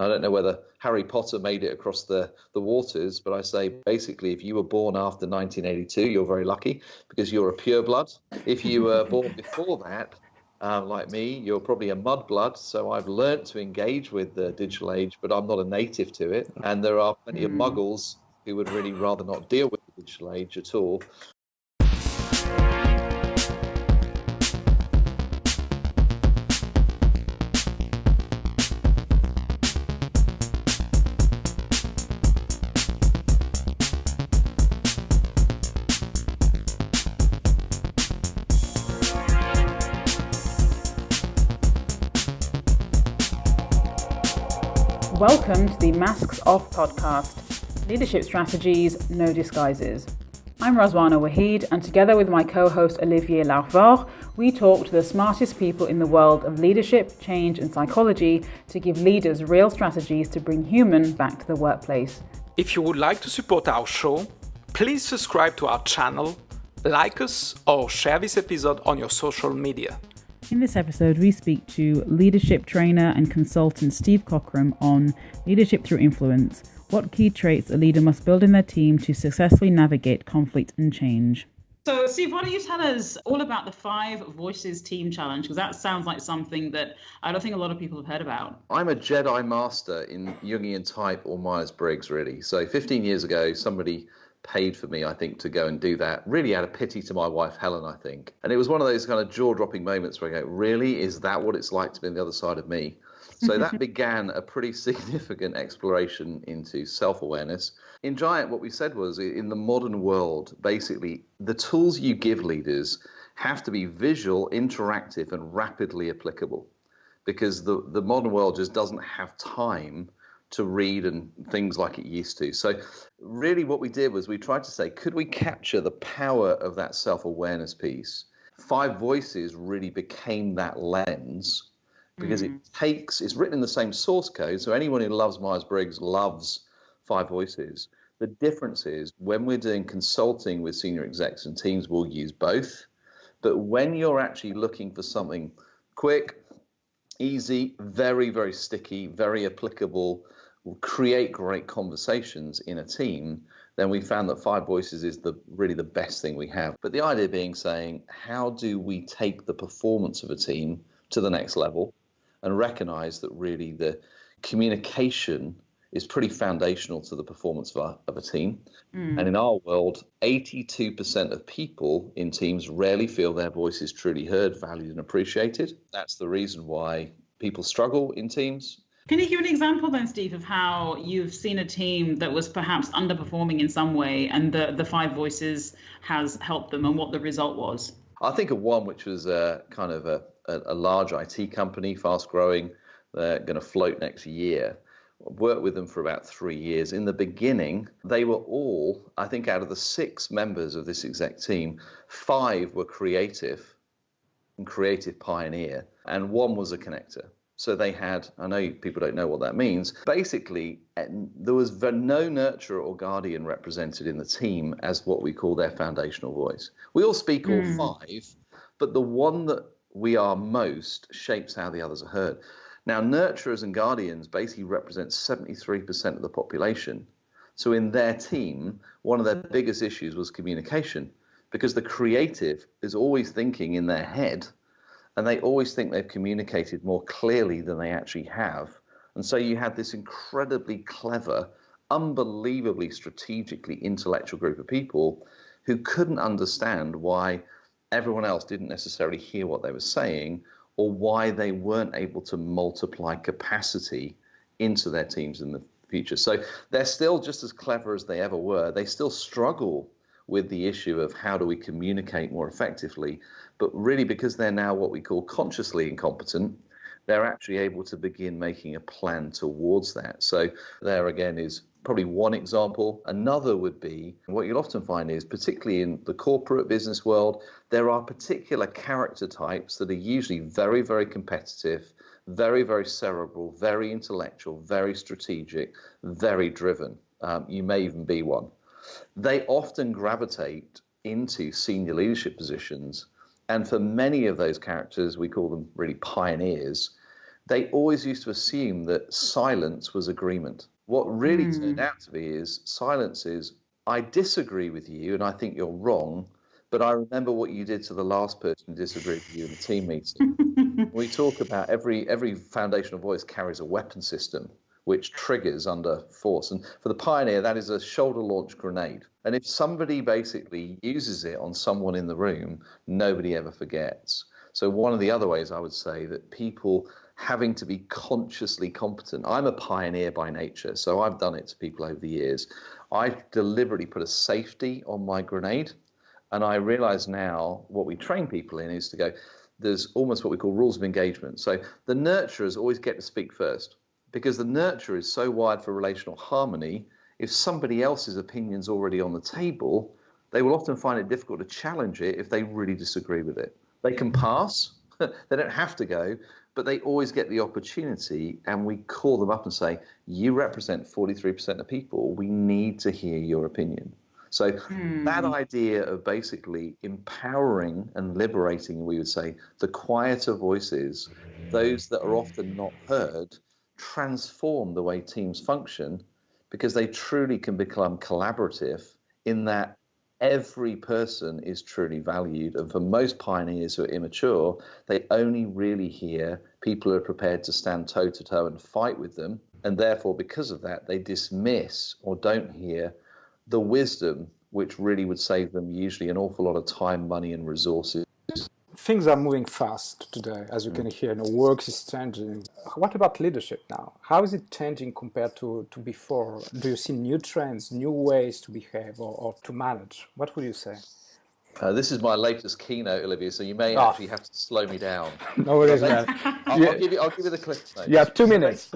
I don't know whether Harry Potter made it across the waters, but I say basically if you were born after 1982, you're very lucky because you're a pureblood. If you were born before that, like me, you're probably a mudblood. So I've learned to engage with the digital age, but I'm not a native to it. And there are plenty of muggles who would really rather not deal with the digital age at all. Welcome to the Masks Off podcast, Leadership Strategies, No Disguises. I'm Razwana Waheed, and together with my co-host Olivier and I, we talk to the smartest people in the world of leadership, change and psychology to give leaders real strategies to bring human back to the workplace. If you would like to support our show, please subscribe to our channel, like us, or share this episode on your social media. In this episode, we speak to leadership trainer and consultant Steve Cockram on leadership through influence, what key traits a leader must build in their team to successfully navigate conflict and change. So, Steve, why don't you tell us all about the 5 Voices Team Challenge? Because that sounds like something that I don't think a lot of people have heard about. I'm a Jedi master in Jungian type or Myers-Briggs, really. So 15 years ago, somebody paid for me, I think, to go and do that. Really out of pity to my wife, Helen, I think. And it was one of those kind of jaw-dropping moments where I go, really? Is that what it's like to be on the other side of me? So that began a pretty significant exploration into self-awareness. In Giant, what we said was, in the modern world, basically, the tools you give leaders have to be visual, interactive, and rapidly applicable. Because the modern world just doesn't have time to read and things like it used to. So really what we did was we tried to say, could we capture the power of that self-awareness piece? 5 Voices really became that lens because it's written in the same source code. So anyone who loves Myers-Briggs loves 5 Voices. The difference is when we're doing consulting with senior execs and teams, we'll use both. But when you're actually looking for something quick, easy, very, very sticky, very applicable, will create great conversations in a team, then we found that 5 Voices is really the best thing we have. But the idea being saying, how do we take the performance of a team to the next level and recognize that really the communication is pretty foundational to the performance of a team. And in our world, 82% of people in teams rarely feel their voice is truly heard, valued and appreciated. That's the reason why people struggle in teams. Can you give an example then, Steve, of how you've seen a team that was perhaps underperforming in some way and the 5 Voices has helped them and what the result was? I think of one which was kind of a large IT company, fast growing. They're going to float next year. Worked with them for about 3 years. In the beginning, they were all, I think out of the 6 members of this exec team, 5 were creative and creative pioneer, and 1 was a connector. So they had, I know people don't know what that means, basically there was no nurturer or guardian represented in the team as what we call their foundational voice. We all speak all 5, but the one that we are most shapes how the others are heard. Now, nurturers and guardians basically represent 73% of the population. So in their team, one of their biggest issues was communication, because the creative is always thinking in their head, and they always think they've communicated more clearly than they actually have. And so you had this incredibly clever, unbelievably strategically intellectual group of people who couldn't understand why everyone else didn't necessarily hear what they were saying, or why they weren't able to multiply capacity into their teams in the future. So they're still just as clever as they ever were. They still struggle with the issue of how do we communicate more effectively, but really because they're now what we call consciously incompetent, they're actually able to begin making a plan towards that. So there again is probably one example. Another would be, what you'll often find is, particularly in the corporate business world, there are particular character types that are usually very, very competitive, very, very cerebral, very intellectual, very strategic, very driven. You may even be one. They often gravitate into senior leadership positions. And for many of those characters, we call them really pioneers, they always used to assume that silence was agreement. What really turned out to be is silence is, I disagree with you and I think you're wrong, but I remember what you did to the last person who disagreed with you in a team meeting. We talk about every foundational voice carries a weapon system which triggers under force. And for the pioneer, that is a shoulder-launched grenade. And if somebody basically uses it on someone in the room, nobody ever forgets. So one of the other ways I would say that people having to be consciously competent. I'm a pioneer by nature, so I've done it to people over the years. I deliberately put a safety on my grenade, and I realize now what we train people in is to go, there's almost what we call rules of engagement. So the nurturers always get to speak first, because the nurturer is so wired for relational harmony. If somebody else's opinion's already on the table, they will often find it difficult to challenge it if they really disagree with it. They can pass, they don't have to go, but they always get the opportunity, and we call them up and say, you represent 43% of people, we need to hear your opinion. So that idea of basically empowering and liberating, we would say, the quieter voices, those that are often not heard, transform the way teams function, because they truly can become collaborative in that every person is truly valued. And for most pioneers who are immature, they only really hear people who are prepared to stand toe to toe and fight with them. And therefore, because of that, they dismiss or don't hear the wisdom which really would save them usually an awful lot of time, money, and resources. Things are moving fast today, as you can hear. Work is changing. What about leadership now? How is it changing compared to before? Do you see new trends, new ways to behave or to manage? What would you say? This is my latest keynote, Olivier, so you may actually have to slow me down. No worries, man. I'll give you the cliff notes. You have 2 minutes.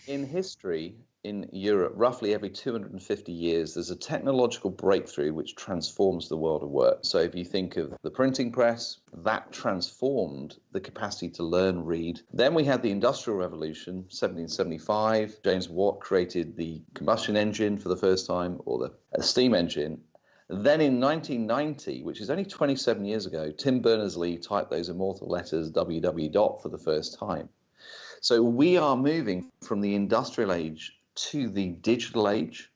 In history, in Europe, roughly every 250 years, there's a technological breakthrough which transforms the world of work. So if you think of the printing press, that transformed the capacity to learn, read. Then we had the Industrial Revolution, 1775. James Watt created the combustion engine for the first time, or the steam engine. Then in 1990, which is only 27 years ago, Tim Berners-Lee typed those immortal letters www for the first time. So we are moving from the industrial age to the digital age,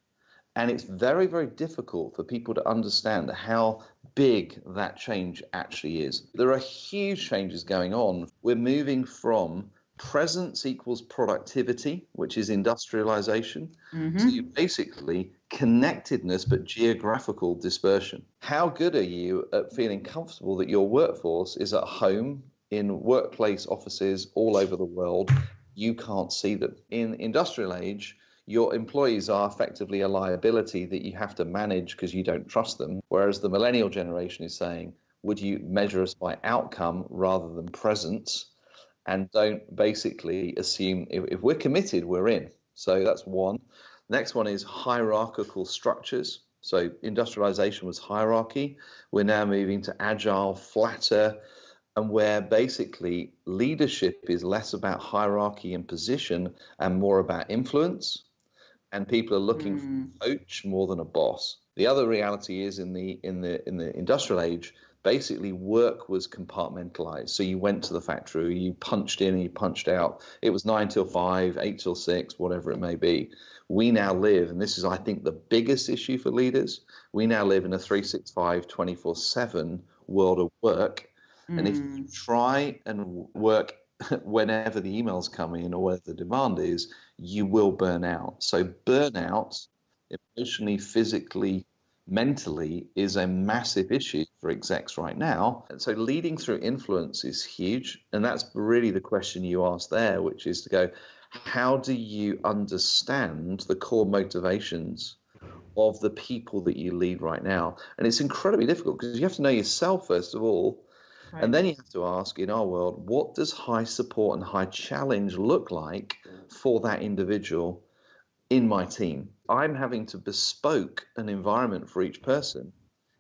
and it's very, very difficult for people to understand how big that change actually is. There are huge changes going on. We're moving from presence equals productivity, which is industrialization, to basically connectedness but geographical dispersion. How good are you at feeling comfortable that your workforce is at home, in workplace offices all over the world? You can't see them. In industrial age, your employees are effectively a liability that you have to manage because you don't trust them. Whereas the millennial generation is saying, would you measure us by outcome rather than presence? And don't basically assume if we're committed, we're in. So that's one. Next one is hierarchical structures. So industrialization was hierarchy. We're now moving to agile, flatter, and where basically leadership is less about hierarchy and position and more about influence. And people are looking for a coach more than a boss. The other reality is in the industrial age, basically work was compartmentalized. So you went to the factory, you punched in and you punched out. It was 9 till 5, 8 till 6, whatever it may be. We now live, and this is, I think, the biggest issue for leaders. We now live in a 365, 24/7 world of work. And if you try and work whenever the emails come in or where the demand is, you will burn out. So burnout, emotionally, physically, mentally, is a massive issue for execs right now. And so leading through influence is huge. And that's really the question you asked there, which is to go, how do you understand the core motivations of the people that you lead right now? And it's incredibly difficult because you have to know yourself, first of all. Right. And then you have to ask, in our world, what does high support and high challenge look like for that individual in my team? I'm having to bespoke an environment for each person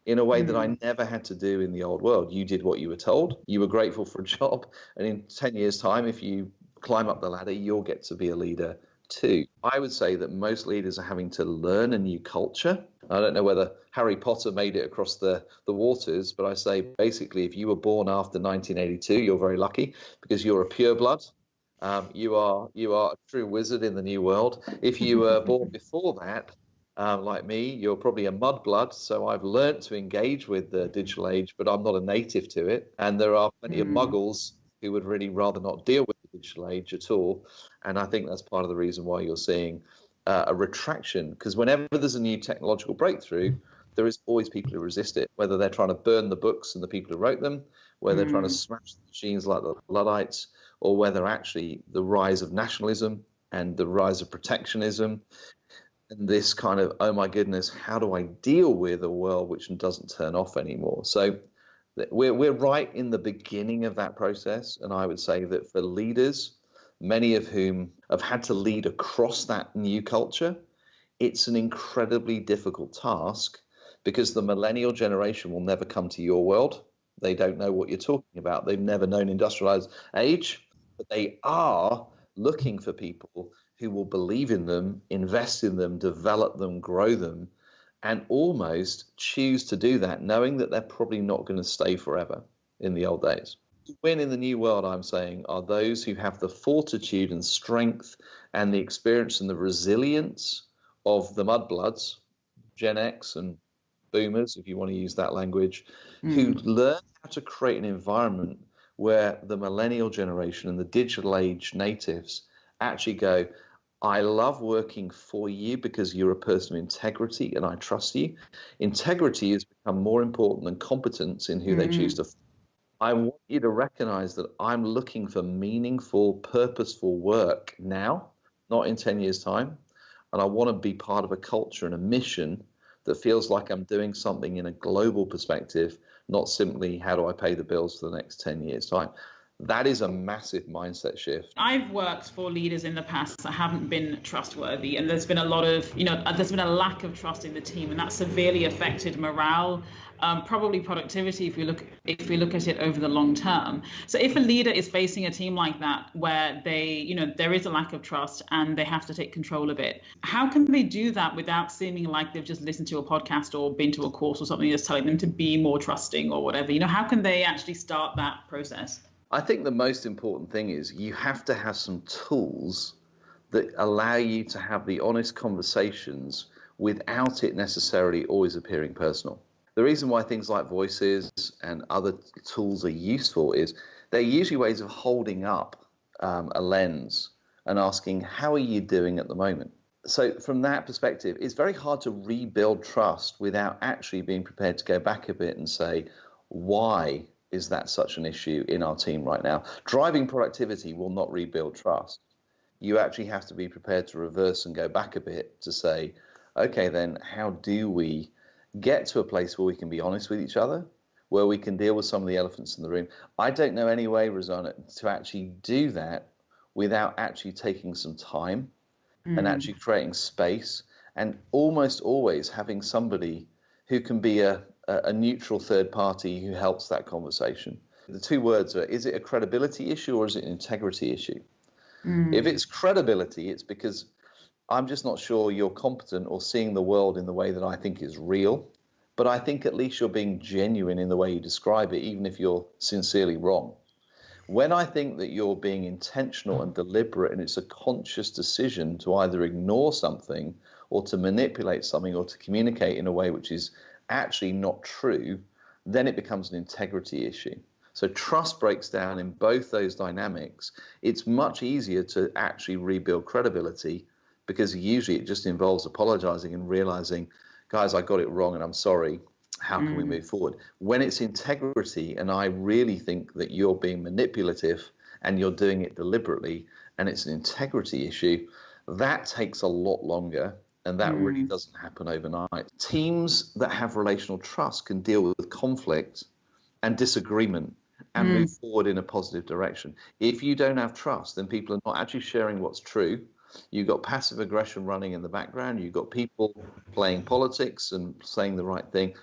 in a way that I never had to do in the old world. You did what you were told. You were grateful for a job. And in 10 years' time, if you climb up the ladder, you'll get to be a leader too. I would say that most leaders are having to learn a new culture. I don't know whether Harry Potter made it across the waters, but I say basically if you were born after 1982, you're very lucky because you're a pureblood. You are a true wizard in the new world. If you were born before that, like me, you're probably a mudblood. So I've learnt to engage with the digital age, but I'm not a native to it. And there are plenty of muggles who would really rather not deal with the digital age at all. And I think that's part of the reason why you're seeing a retraction, because whenever there's a new technological breakthrough, there is always people who resist it, whether they're trying to burn the books and the people who wrote them, whether they're trying to smash the machines like the Luddites, or whether actually the rise of nationalism and the rise of protectionism and this kind of, oh my goodness, how do I deal with a world which doesn't turn off anymore? So we're right in the beginning of that process. And I would say that for leaders, many of whom have had to lead across that new culture, it's an incredibly difficult task because the millennial generation will never come to your world. They don't know what you're talking about. They've never known industrialized age, but they are looking for people who will believe in them, invest in them, develop them, grow them, and almost choose to do that, knowing that they're probably not going to stay forever in the old days. To win in the new world, I'm saying, are those who have the fortitude and strength and the experience and the resilience of the mudbloods, Gen X and boomers, if you want to use that language, who learn how to create an environment where the millennial generation and the digital age natives actually go, I love working for you because you're a person of integrity and I trust you. Integrity has become more important than competence in who they choose to. I want you to recognize that I'm looking for meaningful, purposeful work now, not in 10 years' time. And I want to be part of a culture and a mission that feels like I'm doing something in a global perspective, not simply how do I pay the bills for the next 10 years' time. That is a massive mindset shift. I've worked for leaders in the past that haven't been trustworthy, and there's been a lot of, there's been a lack of trust in the team, and that severely affected morale, probably productivity if we look at it over the long term. So if a leader is facing a team like that, where there is a lack of trust and they have to take control of it, how can they do that without seeming like they've just listened to a podcast or been to a course or something that's telling them to be more trusting or whatever? How can they actually start that process? I think the most important thing is you have to have some tools that allow you to have the honest conversations without it necessarily always appearing personal. The reason why things like voices and other tools are useful is they're usually ways of holding up a lens and asking, how are you doing at the moment? So from that perspective, it's very hard to rebuild trust without actually being prepared to go back a bit and say, why is that such an issue in our team right now? Driving productivity will not rebuild trust. You actually have to be prepared to reverse and go back a bit to say, okay, then how do we get to a place where we can be honest with each other, where we can deal with some of the elephants in the room? I don't know any way, Rosanna, to actually do that without actually taking some time and actually creating space, and almost always having somebody who can be a neutral third party who helps that conversation. The two words are, is it a credibility issue or is it an integrity issue? If it's credibility, it's because I'm just not sure you're competent or seeing the world in the way that I think is real, but I think at least you're being genuine in the way you describe it, even if you're sincerely wrong. When I think that you're being intentional and deliberate and it's a conscious decision to either ignore something or to manipulate something or to communicate in a way which is actually not true, then it becomes an integrity issue. So trust breaks down in both those dynamics. It's much easier to actually rebuild credibility because usually it just involves apologizing and realizing, guys, I got it wrong and I'm sorry. How can we move forward? When it's integrity and I really think that you're being manipulative and you're doing it deliberately and it's an integrity issue, that takes a lot longer. And that really doesn't happen overnight. Teams that have relational trust can deal with conflict and disagreement and move forward in a positive direction. If you don't have trust, then people are not actually sharing what's true. You've got passive aggression running in the background. You've got people playing politics and saying the right thing.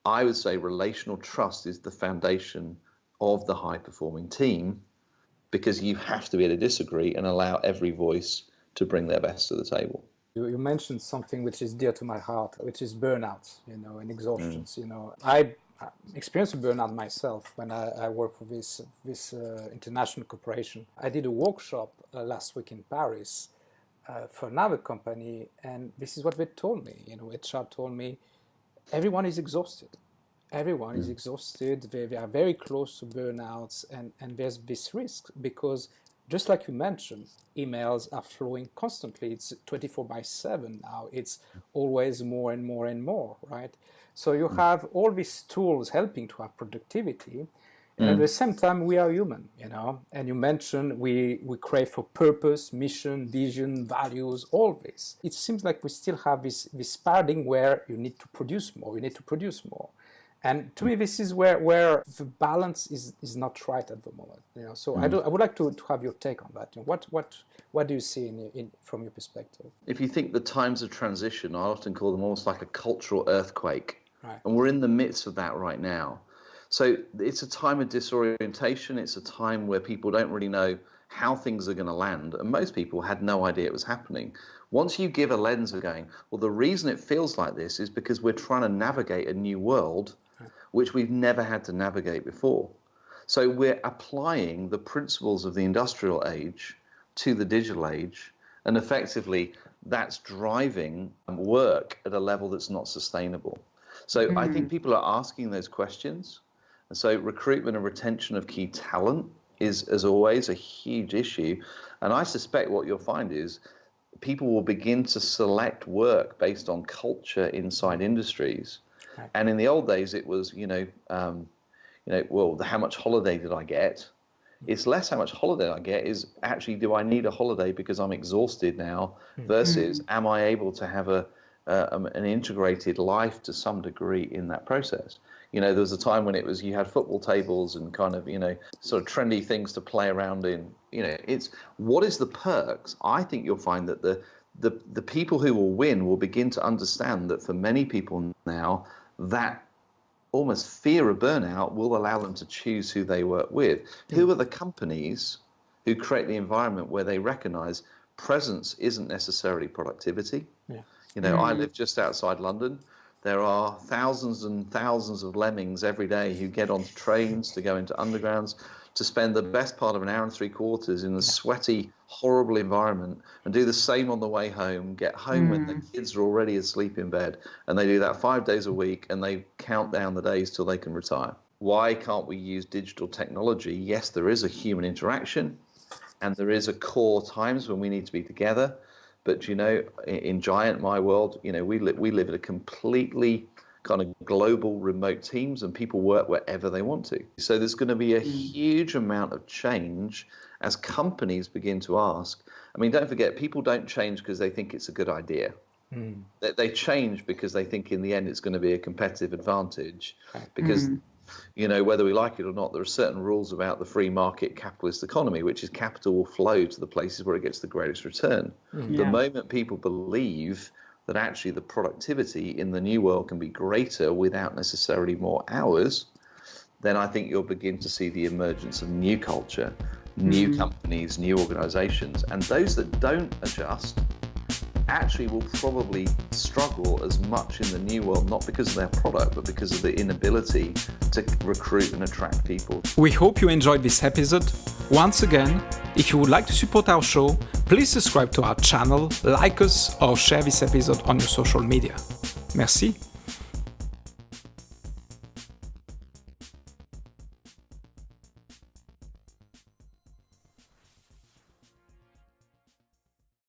I would say relational trust is the foundation of the high-performing team, because you have to be able to disagree and allow every voice to bring their best to the table. You mentioned something which is dear to my heart, which is burnout, and exhaustions. I experienced burnout myself when I work for this international corporation. I did a workshop last week in Paris for another company, and this is what they told me. HR told me everyone is exhausted. Everyone is exhausted. They are very close to burnouts, and there's this risk because, just like you mentioned, emails are flowing constantly. It's 24/7 now. It's always more and more and more, right? So you have all these tools helping to have productivity, and at the same time, we are human, And you mentioned we crave for purpose, mission, vision, values, all this. It seems like we still have this paradigm where you need to produce more. You need to produce more. And to me, this is where the balance is not right at the moment. So I would like to have your take on that. What do you see from your perspective? If you think the times of transition, I often call them almost like a cultural earthquake. Right. And we're in the midst of that right now. So it's a time of disorientation. It's a time where people don't really know how things are going to land. And most people had no idea it was happening. Once you give a lens of going, well, the reason it feels like this is because we're trying to navigate a new world, which we've never had to navigate before. So we're applying the principles of the industrial age to the digital age. And effectively, that's driving work at a level that's not sustainable. So I think people are asking those questions. And so recruitment and retention of key talent is, as always, a huge issue. And I suspect what you'll find is people will begin to select work based on culture inside industries. Right. And in the old days, it was, well, how much holiday did I get? It's less how much holiday I get is actually, do I need a holiday because I'm exhausted now versus am I able to have an integrated life to some degree in that process? There was a time when it was you had football tables and kind of, sort of trendy things to play around in. It's what is the perks? I think you'll find that the people who will win will begin to understand that for many people now, that almost fear of burnout will allow them to choose who they work with. Who are the companies who create the environment where they recognize presence isn't necessarily productivity? Yeah. I live just outside London. There are thousands and thousands of lemmings every day who get onto trains to go into undergrounds to spend the best part of an hour and 3/4 in a sweaty, horrible environment and do the same on the way home, get home when the kids are already asleep in bed. And they do that 5 days a week and they count down the days till they can retire. Why can't we use digital technology? Yes, there is a human interaction and there is a core times when we need to be together. But, in Giant, my world, we live in a completely kind of global remote teams and people work wherever they want to. So there's going to be a huge amount of change as companies begin to ask. I mean, don't forget, people don't change because they think it's a good idea. They change because they think in the end it's going to be a competitive advantage because, whether we like it or not, there are certain rules about the free market capitalist economy, which is capital will flow to the places where it gets the greatest return. The moment people believe that actually the productivity in the new world can be greater without necessarily more hours, then I think you'll begin to see the emergence of new culture, new companies, new organizations. And those that don't adjust actually will probably struggle as much in the new world, not because of their product, but because of the inability to recruit and attract people. We hope you enjoyed this episode. Once again, if you would like to support our show, please subscribe to our channel, like us, or share this episode on your social media. Merci.